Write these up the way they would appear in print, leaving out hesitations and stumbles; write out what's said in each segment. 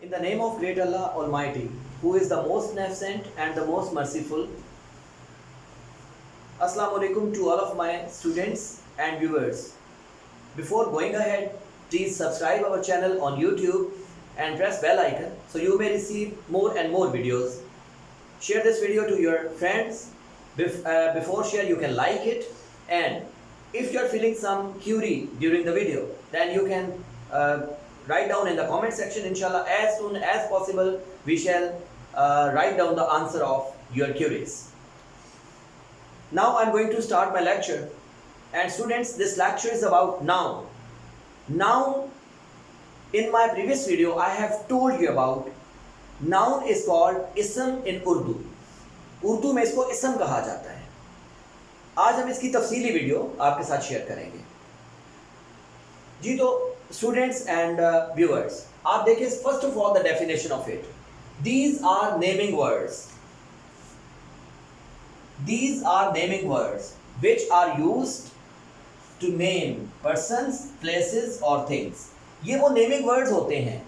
In the name of great Allah Almighty, who is the most beneficent and the most merciful, Assalamu alaikum to all of my students and viewers. Before going ahead, please subscribe our channel on YouTube and press bell icon so you may receive more and more videos. Share this video to your friends. Before share, you can like it, and if you are feeling some query during the video, then you can write down in the comment section. Inshallah, as soon as possible we shall write down the answer of your queries. Now I'm going to start my lecture, and students, this lecture is about noun. Noun, in my previous video I have told you about noun is called ism in Urdu. Urdu में इसको इसम कहा जाता है. आज हम इसकी तफसीली वीडियो आपके साथ शेयर करेंगे. जी तो स्टूडेंट्स एंड व्यूअर्स, आप देखिए first of all the definition of it. These are naming words. These are naming words which are used to name persons, places or things. ये वो नेमिंग वर्ड्स होते हैं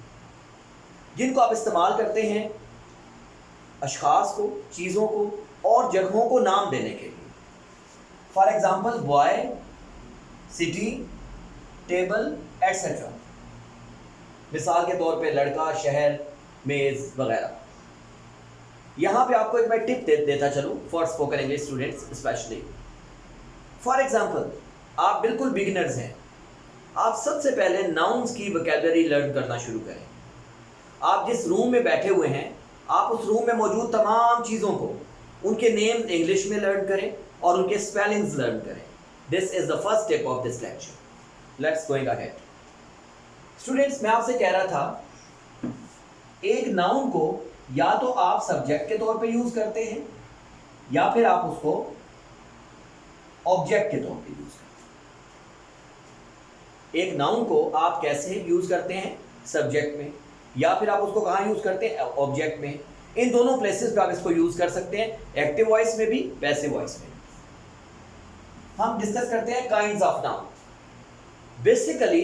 जिनको आप इस्तेमाल करते हैं अशखास को, चीज़ों को और जगहों को नाम देने के लिए. For example boy, city, table etcetera. मिसाल के तौर पे लड़का, शहर, मेज़ वगैरह. यहाँ पे आपको एक मैं टिप देता चलूँ for spoken English students specially. For example, आप बिल्कुल बिगिनर्स हैं. आप सबसे पहले नाउन्स की वोकैबुलरी लर्न करना शुरू करें. आप जिस रूम में बैठे हुए हैं, आप उस रूम में मौजूद तमाम चीज़ों को, उनके नेम्स इंग्लिश में लर्न करें और उनके स्पेलिंग्स लर्न करें. This is the first step of this lecture. Let's going ahead. Students, मैं आपसे कह रहा था, एक नाउन को या तो आप सब्जेक्ट के तौर पे यूज़ करते हैं या फिर आप उसको ऑब्जेक्ट के तौर पे यूज़ करते हैं. एक नाउन को आप कैसे यूज़ करते हैं? सब्जेक्ट में, या फिर आप उसको कहाँ यूज़ करते हैं? ऑब्जेक्ट में. इन दोनों प्लेसेस पे आप इसको यूज़ कर सकते हैं, एक्टिव वॉइस में भी, पैसिव वॉइस में. हम डिस्कस करते हैं kinds of noun. Basically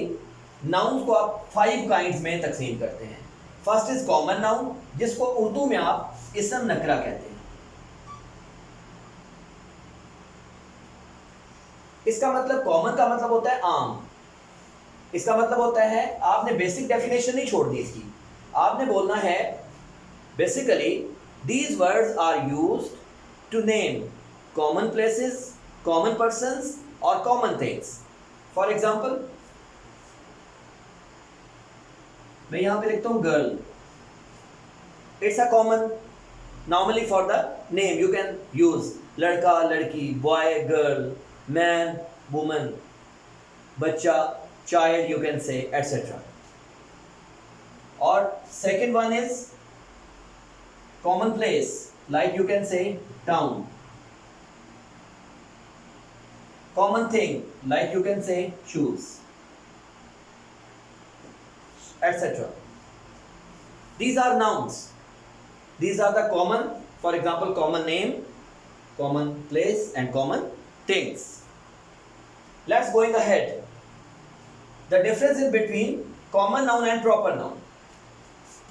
nouns को आप 5 काइंड्स में तकसीम करते हैं. फर्स्ट इज कॉमन नाउन, जिसको उर्दू में आप इसम नकरा कहते हैं. इसका मतलब, कॉमन का मतलब होता है आम. इसका मतलब होता है, आपने बेसिक डेफिनेशन नहीं छोड़ दी इसकी. आपने बोलना है basically these words are used to name common places, common persons और कॉमन थिंग्स. फॉर एग्जाम्पल, मैं यहां पे लिखता हूं girl. It's a common normally for the name. You can use लड़का, लड़की, बॉय, गर्ल, मैन, वुमन, बच्चा, child, you can say etcetera. और second one is common place, like you can say town. Common thing, like you can say shoes, etc. These are nouns. These are the common, for example, common name, common place and common things. Let's going ahead. The difference is between common noun and proper noun.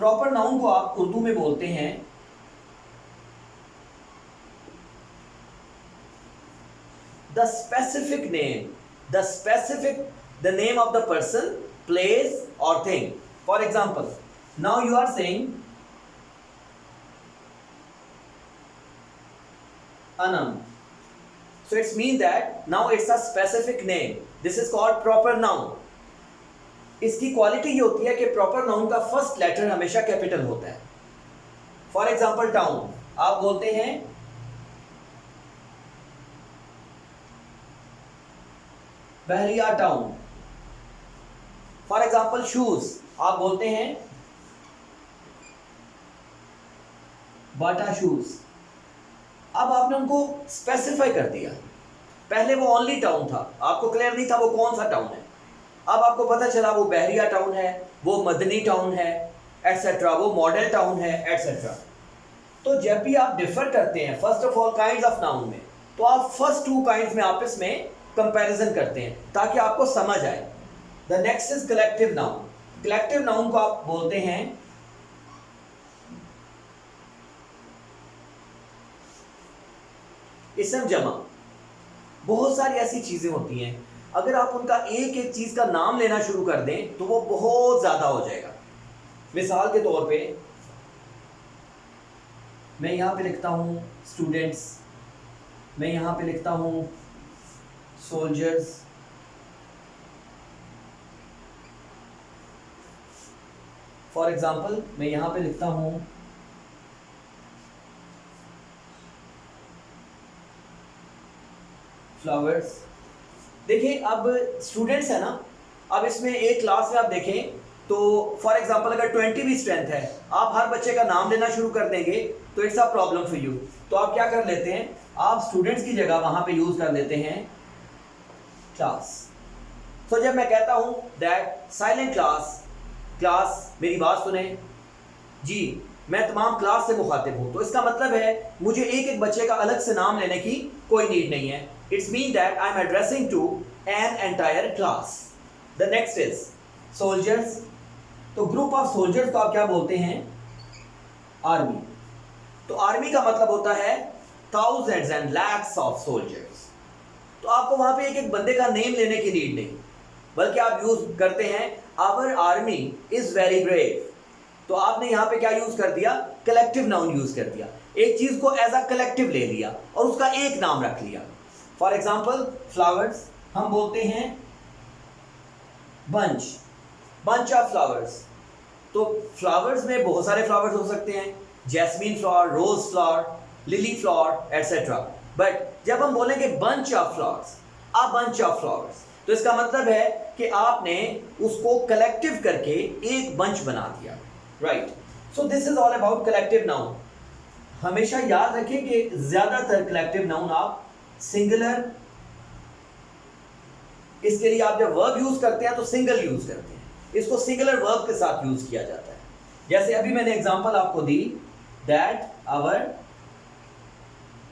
Proper noun को आप उर्दू में बोलते हैं the specific name, the name of the person, place or thing. For example, now you are saying Anam. So it's mean that now it's a specific name. This is called proper noun. इसकी quality ये होती है कि proper noun का first letter हमेशा capital होता है. For example town, आप बोलते हैं बहरिया टाउन. फॉर एग्जाम्पल शूज, आप बोलते हैं बाटा शूज. अब आपने उनको स्पेसिफाई कर दिया. पहले वो ओनली टाउन था, आपको क्लियर नहीं था वो कौन सा टाउन है. अब आपको पता चला वो बहरिया टाउन है, वो मदनी टाउन है, एटसेट्रा, वो मॉडल टाउन है, एटसेट्रा. तो जब भी आप डिफर करते हैं first of all kinds of noun में, तो आप फर्स्ट 2 काइंड्स में आपस में कंपैरिजन करते हैं ताकि आपको समझ आए. The next is collective noun. Collective noun को आप बोलते हैं इसम जमा, बहुत सारी ऐसी चीज़ें होती हैं, अगर आप उनका एक एक चीज़ का नाम लेना शुरू कर दें तो वो बहुत ज़्यादा हो जाएगा। मिसाल के तौर पे मैं यहाँ पे लिखता हूँ स्टूडेंट्स, मैं यहाँ पे लिखता हूँ सोल्जर्स, फॉर एग्जाम्पल मैं यहाँ पे लिखता हूँ फ्लावर्स। देखिए अब स्टूडेंट्स है ना, अब इसमें एक क्लास में आप देखें तो फॉर एग्जांपल अगर 20 भी स्ट्रेंथ है, आप हर बच्चे का नाम लेना शुरू कर देंगे तो it's a problem for you. तो आप क्या कर लेते हैं, आप स्टूडेंट्स की जगह वहां पे यूज कर लेते हैं क्लास। तो जब मैं कहता हूं दैट साइलेंट क्लास, क्लास मेरी बात सुने जी, मैं तमाम क्लास से मुखातिब हूं, तो इसका मतलब है मुझे एक एक बच्चे का अलग से नाम लेने की कोई नीड नहीं है। It's mean that I am addressing to an entire class. The next is soldiers. तो ग्रुप ऑफ सोल्जर्स को आप क्या बोलते हैं, आर्मी। तो आर्मी का मतलब होता है thousands and lakhs of soldiers. तो आपको वहां पे एक एक बंदे का नेम लेने की नीड नहीं, बल्कि आप यूज करते हैं our army is very brave. तो आपने यहां पे क्या यूज कर दिया, कलेक्टिव नाउन यूज कर दिया, एक चीज को एज अ कलेक्टिव ले लिया और उसका एक नाम रख लिया। फॉर एग्जाम्पल फ्लावर्स, हम बोलते हैं बंच, बंच ऑफ फ्लावर्स। तो फ्लावर्स में बहुत सारे फ्लावर्स हो सकते हैं, jasmine flower, rose flower, lily flower etcetera. But जब हम बोलेंगे bunch of flowers, a bunch of flowers, तो इसका मतलब है कि आपने उसको कलेक्टिव करके एक बंच बना दिया, right. So this is all about collective noun. हमेशा याद रखें कि ज्यादातर कलेक्टिव नाउन आप सिंगुलर, इसके लिए आप जब वर्ब यूज करते हैं तो सिंगल यूज करते हैं, इसको सिंगुलर वर्ब के साथ यूज किया जाता है। जैसे अभी मैंने एग्जांपल आपको दी दैट आवर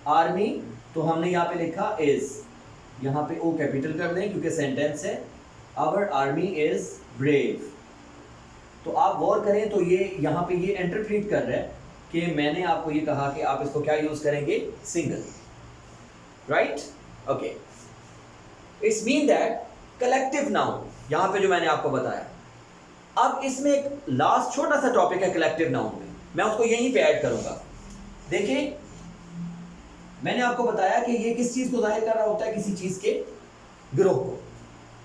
आर्मी, तो हमने यहां पे लिखा इज, यहां पे ओ कैपिटल कर दें क्योंकि सेंटेंस है, आवर आर्मी इज ब्रेव। तो आप गौर करें तो ये यहां पे ये इंटरप्रेट कर रहा है कि मैंने आपको ये कहा कि आप इसको क्या यूज करेंगे, single, right, okay. It's mean that collective noun, यहां पे जो मैंने आपको बताया। अब इसमें एक लास्ट छोटा सा टॉपिक है कलेक्टिव नाउन में, मैं उसको यहीं पे ऐड करूंगा। देखिए मैंने आपको बताया कि ये किस चीज को जाहिर कर रहा होता है, किसी चीज के ग्रुप को,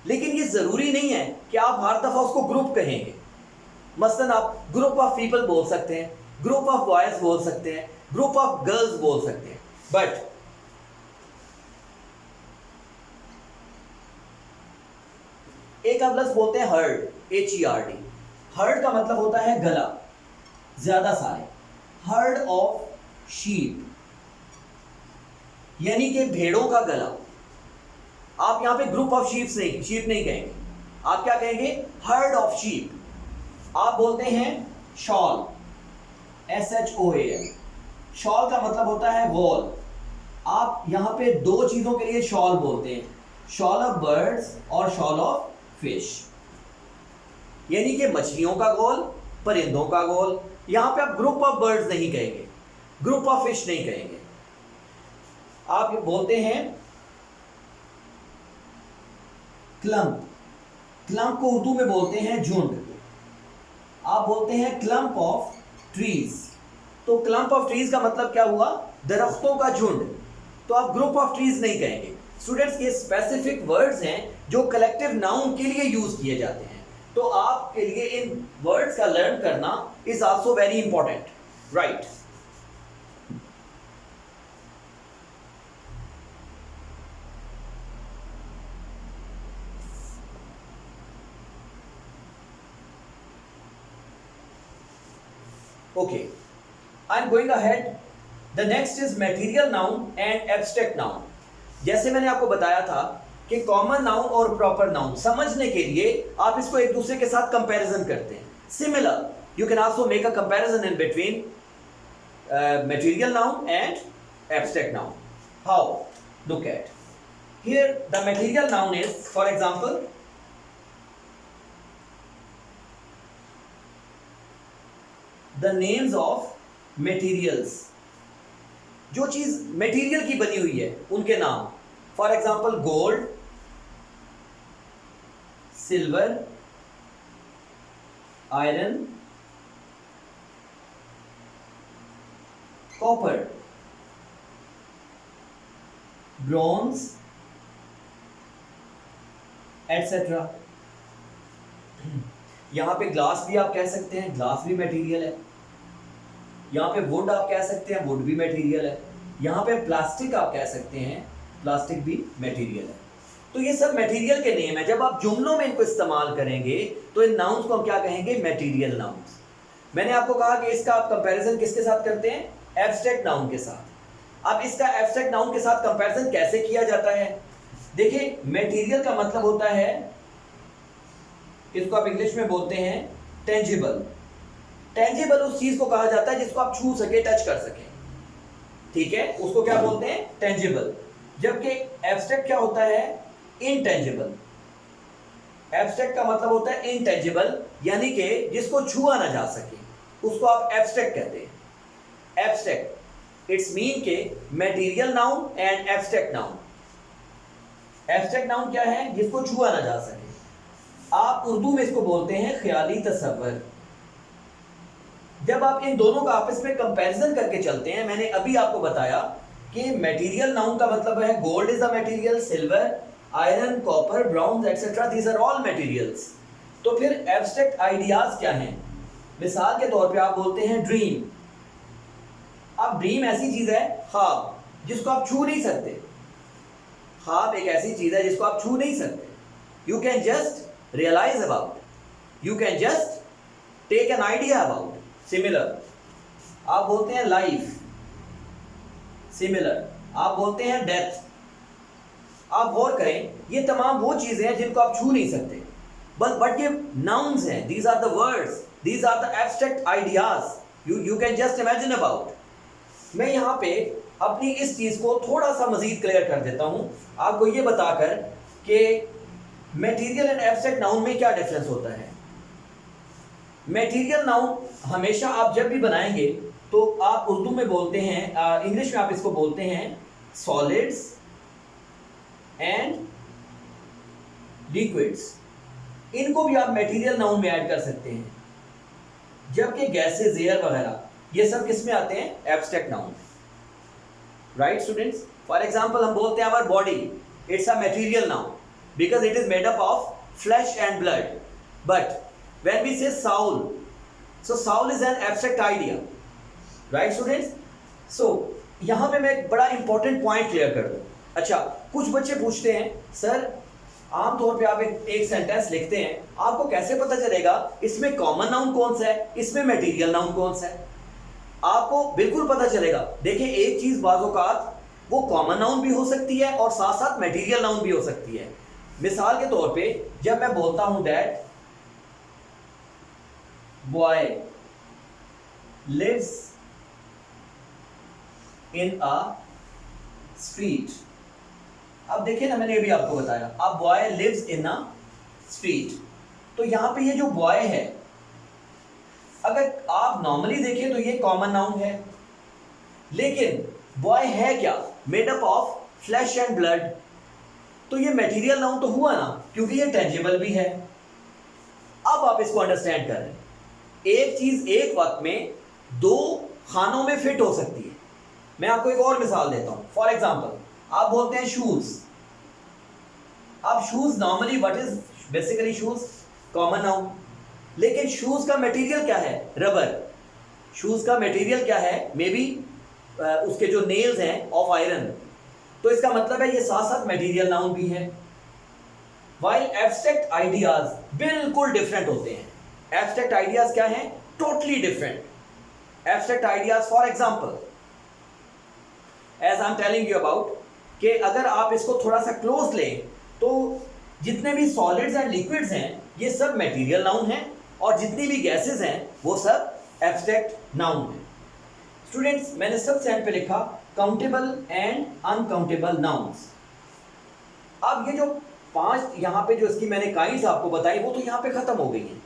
लेकिन ये जरूरी नहीं है कि आप हर दफा उसको ग्रुप कहेंगे। मसलन आप ग्रुप ऑफ पीपल बोल सकते हैं, ग्रुप ऑफ बॉयज बोल सकते हैं, ग्रुप ऑफ गर्ल्स बोल सकते हैं, बट एक आप लफ्ज बोलते हैं हर्ड, HERD। हर्ड का मतलब होता है गला, ज्यादा सारे, हर्ड ऑफ शीप, यानी कि भेड़ों का गला। आप यहां पे ग्रुप ऑफ शीप नहीं कहेंगे, आप क्या कहेंगे, हर्ड ऑफ शीप। आप बोलते हैं शॉल, SHOAL, शॉल का मतलब होता है वॉल। आप यहां पे दो चीजों के लिए शॉल बोलते हैं, शॉल ऑफ बर्ड्स और शॉल ऑफ फिश, यानी कि मछलियों का गोल, परिंदों का गोल। यहां पे आप ग्रुप ऑफ बर्ड्स नहीं कहेंगे, ग्रुप ऑफ फिश नहीं कहेंगे, आप बोलते हैं क्लम्प। क्लम्प को उर्दू में बोलते हैं झुंड। आप बोलते हैं क्लम्प ऑफ ट्रीज। तो क्लम्प ऑफ ट्रीज का मतलब क्या हुआ, दरख्तों का झुंड। तो आप ग्रुप ऑफ ट्रीज नहीं कहेंगे। स्टूडेंट्स, ये स्पेसिफिक वर्ड्स हैं जो कलेक्टिव नाउन के लिए यूज किए जाते हैं, तो आपके लिए इन वर्ड्स का लर्न करना is also very important, right. Okay, I'm going ahead. The next is material noun and abstract noun. जैसे मैंने आपको बताया था कि कॉमन नाउन और प्रॉपर नाउन समझने के लिए आप इसको एक दूसरे के साथ कंपैरिजन करते हैं। Similar, you can also make a comparison in between material noun and abstract noun. How? Look at here. The material noun is, for example, the names of materials. जो चीज मटेरियल की बनी हुई है उनके नाम, for example gold, silver, iron, copper, bronze etcetera. यहां पे ग्लास भी आप कह सकते हैं, ग्लास भी मटेरियल है। यहां पे वुड आप कह सकते हैं, वुड भी मटेरियल है। यहां पे प्लास्टिक आप कह सकते हैं, प्लास्टिक भी मटेरियल है। तो ये सब मटेरियल के नेम है। जब आप जुमलों में इनको इस्तेमाल करेंगे तो इन नाउन्स को हम क्या कहेंगे, मटेरियल नाउन्स। मैंने आपको कहा कि इसका आप कंपैरिजन किसके साथ करते हैं, एब्स्ट्रैक्ट नाउन के साथ। अब इसका एब्स्ट्रैक्ट नाउन के साथ कंपैरिजन कैसे किया जाता है? देखिए, मटेरियल का मतलब होता है, इसको आप इंग्लिश में बोलते हैं टेंजिबल। टेंजिबल उस चीज को कहा जाता है जिसको आप छू सके, टच कर सके, ठीक है, उसको क्या बोलते हैं, टेंजिबल। जबकि एब्स्ट्रैक्ट क्या होता है, इनटेंजिबल। एब्स्ट्रैक्ट का मतलब होता है इनटेंजिबल, यानी कि जिसको छुआ ना जा सके, उसको आप एब्स्ट्रैक्ट कहते हैं। एब्स्ट्रैक्ट इट्स मीन के material noun and abstract noun. Abstract noun क्या है, जिसको छुआ ना जा सके। आप उर्दू में इसको बोलते हैं ख्याली तसव्वुर। जब आप इन दोनों का आपस में कंपैरिजन करके चलते हैं, मैंने अभी आपको बताया कि मटेरियल नाउन का मतलब है gold is a material, silver, iron, copper, bronze etcetera, these are all materials. तो फिर एब्स्ट्रैक्ट आइडियाज क्या हैं? मिसाल के तौर पे आप बोलते हैं ड्रीम। अब ड्रीम ऐसी चीज है, ख्वाब, जिसको आप छू नहीं सकते। ख्वाब एक ऐसी चीज है जिसको आप छू नहीं सकते। You can just realise about, you can just take an idea about. Similar आप बोलते हैं लाइफ, सिमिलर आप बोलते हैं डेथ। आप गौर करें, ये तमाम वो चीजें हैं जिनको आप छू नहीं सकते, बट ये नाउन्स हैं, these are the words, these are the abstract ideas you can just imagine about. मैं यहाँ पे अपनी इस चीज को थोड़ा सा मजीद क्लियर कर देता हूँ आपको ये बताकर कि मटेरियल एंड एब्स्ट्रैक्ट नाउन में क्या डिफरेंस होता है। मटेरियल नाउन हमेशा आप जब भी बनाएंगे तो आप उर्दू में बोलते हैं, इंग्लिश में आप इसको बोलते हैं सॉलिड्स एंड लिक्विड्स। इनको भी आप मटेरियल नाउन में ऐड कर सकते हैं। जबकि गैसेस, एयर वगैरह, ये सब किस में आते हैं, abstract noun. Right students, for example हम बोलते हैं our body, it's a material noun because it is made up of flesh and blood. But when we say soul, so soul is an abstract idea, right students? so यहाँ पे मैं एक बड़ा important point clear कर दूँ। अच्छा, कुछ बच्चे पूछते हैं सर, आमतौर पे आप एक सेंटेंस लिखते हैं, आपको कैसे पता चलेगा इसमें कॉमन नाउन कौन सा है, इसमें मटेरियल नाउन कौन सा है? आपको बिल्कुल पता चलेगा। देखिए, एक चीज बाज़ औक़ात वो कॉमन नाउन भी हो सकती है और साथ साथ मटेरियल नाउन भी हो सकती है। मिसाल के तौर पे जब मैं बोलता हूं that boy lives in a street, अब देखिए ना, मैंने ये भी आपको बताया, अब boy lives in a street. तो यहां पे ये जो बॉय है, अगर आप नॉर्मली देखें तो ये कॉमन नाउन है, लेकिन बॉय है क्या, made up of flesh and blood. तो ये मटेरियल नाउन तो हुआ ना, क्योंकि ये टेंजिबल भी है। अब आप इसको अंडरस्टैंड कर रहे हैं, एक चीज एक वक्त में दो खानों में फिट हो सकती है। मैं आपको एक और मिसाल देता हूं। फॉर एग्जांपल आप बोलते हैं शूज। अब shoes normally what is basically shoes, common noun, लेकिन शूज का मटेरियल क्या है, रबर। शूज का मटेरियल क्या है, मे बी उसके जो नेल्स हैं ऑफ आयरन। तो इसका मतलब है ये साथ साथ मटेरियल नाउन भी है। वाइल एब्स्ट्रैक्ट आइडियाज बिल्कुल डिफरेंट होते हैं। एब्स्ट्रैक्ट आइडियाज क्या हैं, totally different. Abstract ideas for example as I am telling you about, कि अगर आप इसको थोड़ा सा क्लोज लें तो जितने भी सॉलिड्स एंड लिक्विड्स हैं ये सब मटेरियल नाउन हैं, और जितनी भी गैसेस हैं वो सब एब्स्ट्रैक्ट नाउन हैं। स्टूडेंट्स, मैंने सबसे एंड पे लिखा काउंटेबल एंड अनकाउंटेबल नाउन्स। अब ये जो 5 यहाँ पे जो इसकी मैंने काइंड्स आपको बताई वो तो यहाँ पे खत्म हो गई हैं।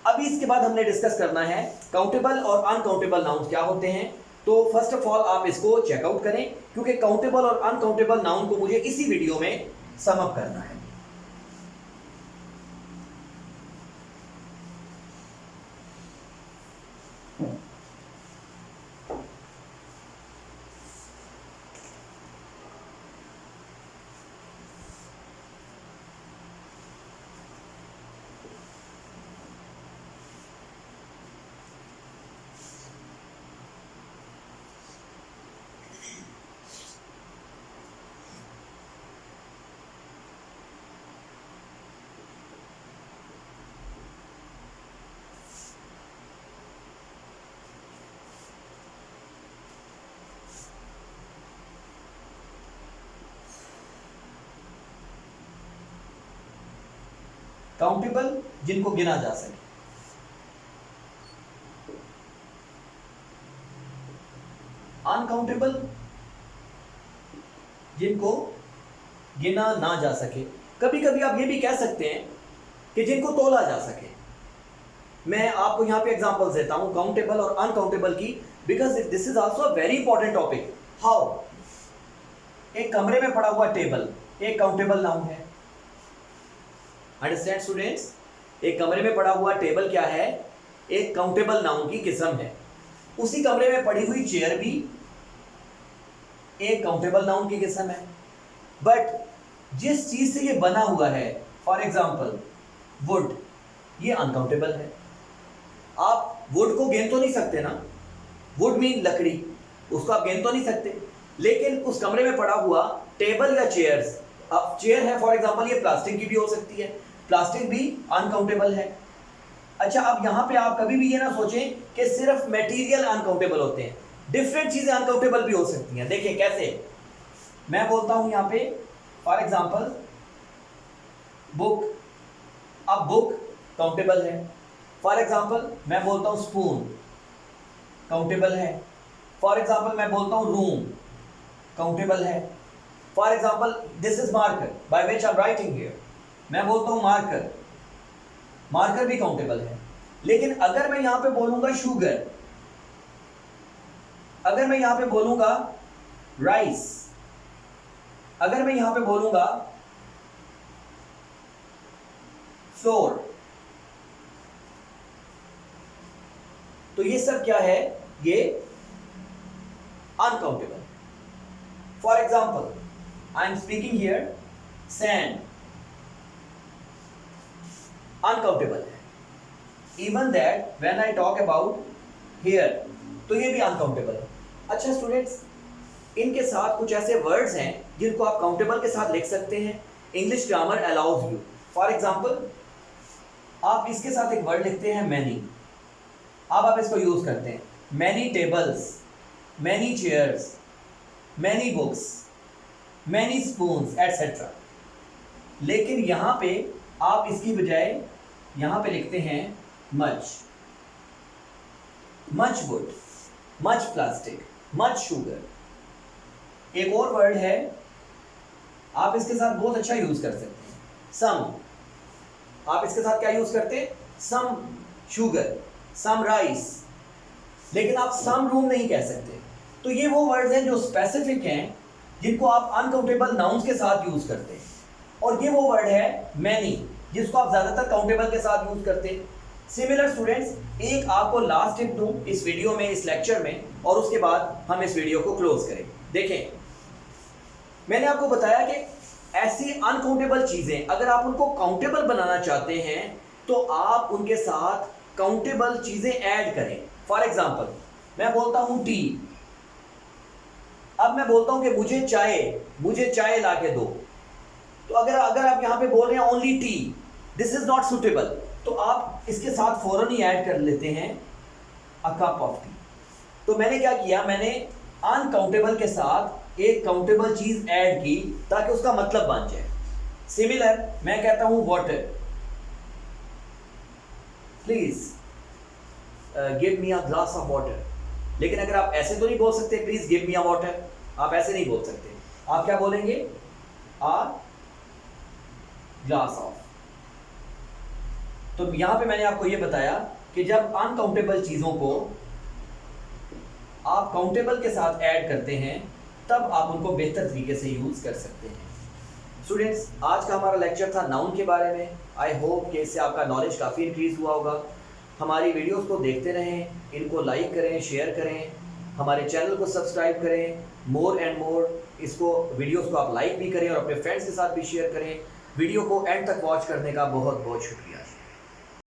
अभी इसके बाद हमने डिस्कस करना है काउंटेबल और अनकाउंटेबल नाउन्स क्या होते हैं, तो फर्स्ट ऑफ ऑल आप इसको चेकआउट करें, क्योंकि काउंटेबल और अनकाउंटेबल नाउन को मुझे इसी वीडियो में सम अप करना है। काउंटेबल जिनको गिना जा सके, अनकाउंटेबल जिनको गिना ना जा सके। कभी कभी आप ये भी कह सकते हैं कि जिनको तोला जा सके। मैं आपको यहां पे एग्जांपल्स देता हूं काउंटेबल और अनकाउंटेबल की, because this is also a very important topic. How? एक कमरे में पड़ा हुआ टेबल एक काउंटेबल नाउन है। Understand students? एक कमरे में पड़ा हुआ टेबल क्या है? एक काउंटेबल नाउन की किस्म है। उसी कमरे में पड़ी हुई चेयर भी एक काउंटेबल नाउन की किस्म है। बट जिस चीज से ये बना हुआ है, फॉर एग्जाम्पल वुड, ये अनकाउंटेबल है। आप वुड को गिन तो नहीं सकते ना, वुड मीन लकड़ी, उसको आप गिन तो नहीं सकते। लेकिन उस कमरे में पड़ा हुआ टेबल या चेयर्स, अब चेयर है फॉर एग्जाम्पल, ये प्लास्टिक की भी हो सकती है, प्लास्टिक भी अनकाउंटेबल है। अच्छा, अब यहां पे आप कभी भी ये ना सोचें कि सिर्फ मटेरियल अनकाउंटेबल होते हैं, डिफरेंट चीजें अनकाउंटेबल भी हो सकती हैं। देखिए कैसे, मैं बोलता हूं यहां पे फॉर एग्जाम्पल बुक, अब बुक काउंटेबल है। फॉर एग्जाम्पल मैं बोलता हूं स्पून, काउंटेबल है। फॉर एग्जाम्पल मैं बोलता हूं रूम, काउंटेबल है। For example this is marker by which I am writing here, मैं बोलता हूं मार्कर, मार्कर भी काउंटेबल है। लेकिन अगर मैं यहां पे बोलूंगा शुगर, अगर मैं यहां पे बोलूंगा राइस, अगर मैं यहां पे बोलूंगा फ्लोर, तो ये सब क्या है? ये uncountable. For example I am speaking here sand, uncountable है। Even that when I talk about hair, तो ये भी अनकाउंटेबल है। अच्छा स्टूडेंट्स, इनके साथ कुछ ऐसे वर्ड्स हैं जिनको आप काउंटेबल के साथ लिख सकते हैं। English grammar allows you. For example आप इसके साथ एक वर्ड लिखते हैं मैनी, अब आप इसको यूज करते हैं many tables, many chairs, many books, many spoons etcetera. लेकिन यहां पे आप इसकी बजाय यहां पे लिखते हैं much, much would, much plastic, much sugar. एक और वर्ड है आप इसके साथ बहुत अच्छा यूज कर सकते हैं, सम। आप इसके साथ क्या यूज करते हैं? Some sugar, some rice. लेकिन आप सम रूम नहीं कह सकते। तो ये वो वर्ड्स हैं जो स्पेसिफिक हैं, जिनको आप अनकाउंटेबल नाउन्स के साथ यूज करते हैं। और ये वो वर्ड है मैनी, जिसको आप ज्यादातर काउंटेबल के साथ यूज करते हैं। सिमिलर स्टूडेंट्स, एक आपको लास्ट टिप दूं इस वीडियो में, इस लेक्चर में, और उसके बाद हम इस वीडियो को क्लोज करें। देखें, मैंने आपको बताया कि ऐसी अनकाउंटेबल चीजें अगर आप उनको काउंटेबल बनाना चाहते हैं तो आप उनके साथ काउंटेबल चीजें ऐड करें। फॉर एग्जाम्पल मैं बोलता हूं टी, अब मैं बोलता हूं कि मुझे चाय ला के दो। तो अगर आप यहां पे बोल रहे हैं only T, this is not suitable, तो आप इसके साथ फौरन ही ऐड कर लेते हैं अ कप ऑफ टी। तो मैंने क्या किया, मैंने अनकाउंटेबल के साथ एक काउंटेबल चीज ऐड की ताकि उसका मतलब बन जाए। सिमिलर मैं कहता हूं water, please give me a glass of water. लेकिन अगर आप ऐसे तो नहीं बोल सकते please give me a water, आप ऐसे नहीं बोल सकते। आप क्या बोलेंगे? A glass of. तो यहां पे मैंने आपको यह बताया कि जब अनकाउंटेबल चीजों को आप काउंटेबल के साथ ऐड करते हैं तब आप उनको बेहतर तरीके से यूज़ कर सकते हैं। स्टूडेंट्स, आज का हमारा लेक्चर था नाउन के बारे में। आई होप कि इससे आपका नॉलेज काफ़ी इंक्रीज़ हुआ होगा। हमारी वीडियोस को देखते रहें, इनको लाइक करें, शेयर करें, हमारे चैनल को सब्सक्राइब करें। मोर एंड मोर इसको वीडियोस को आप लाइक भी करें और अपने फ्रेंड्स के साथ भी शेयर करें। वीडियो को एंड तक वॉच करने का बहुत बहुत शुक्रिया।